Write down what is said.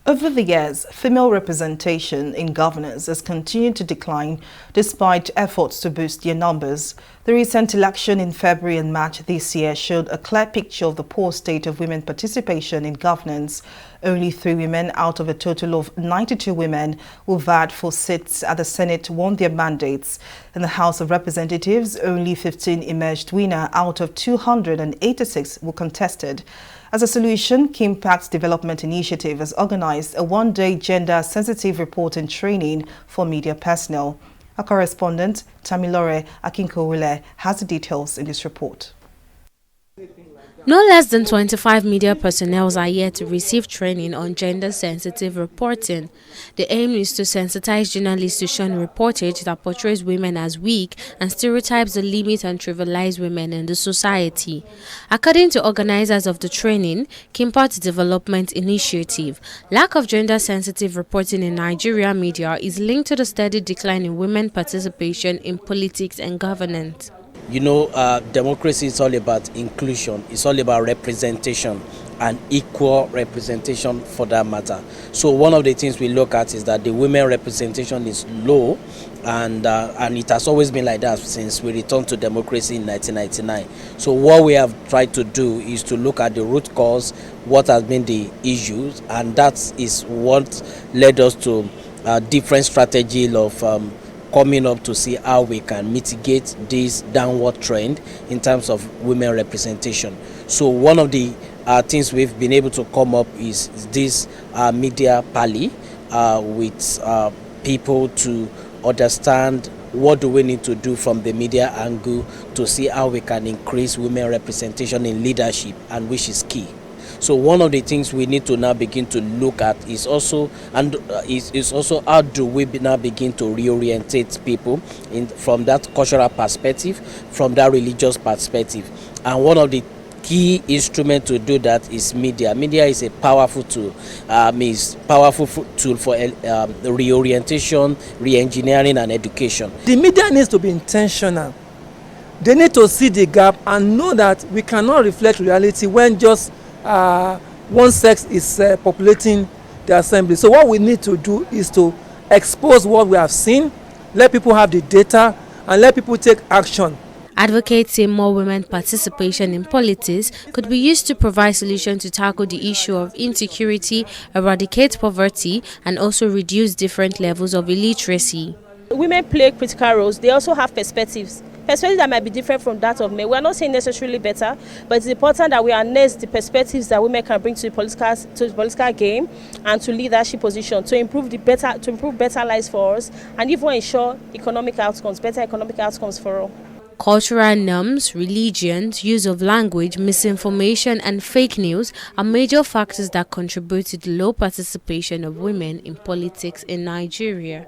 Over the years, female representation in governance has continued to decline despite efforts to boost their numbers. The recent election in February and March this year showed a clear picture of the poor state of women participation in governance. Only 3 women out of a total of 92 women who vied for seats at the Senate won their mandates. In the House of Representatives, only 15 emerged winner out of 286 were contested. As a solution, Kimpact's Development Initiative has organized a one-day gender-sensitive reporting training for media personnel. Our correspondent, Tamilore Akinkowule, has the details in this report. No less than 25 media personnel are yet to receive training on gender-sensitive reporting. The aim is to sensitize journalists to shun reportage that portrays women as weak and stereotypes that limit and trivialize women in the society. According to organizers of the training, Kimpact's Development Initiative, lack of gender-sensitive reporting in Nigerian media is linked to the steady decline in women participation in politics and governance. You know, democracy is all about inclusion. It's all about representation and equal representation for that matter. So one of the things we look at is that the women representation is low, and it has always been like that since we returned to democracy in 1999. So what we have tried to do is to look at the root cause, what has been the issues, and that is what led us to a different strategy of coming up to see how we can mitigate this downward trend in terms of women representation. So one of the things we've been able to come up is this media pally with people to understand what do we need to do from the media angle to see how we can increase women representation in leadership, and which is key. So one of the things we need to now begin to look at is also how do we now begin to reorientate people from that cultural perspective, from that religious perspective. And one of the key instruments to do that is media. Media is a powerful tool. Tool for reorientation, re-engineering, and education. The media needs to be intentional. They need to see the gap and know that we cannot reflect reality when just one sex is populating the assembly. So what we need to do is to expose what we have seen, let people have the data, and let people take action. Advocates say more women participation in politics could be used to provide solutions to tackle the issue of insecurity, eradicate poverty, and also reduce different levels of illiteracy. Women play critical roles. They also have perspectives that might be different from that of men. We are not saying necessarily better, but it's important that we harness the perspectives that women can bring to the political game and to leadership position to improve better lives for us, and even ensure better economic outcomes for all. Cultural norms, religions, use of language, misinformation, and fake news are major factors that contribute to the low participation of women in politics in Nigeria.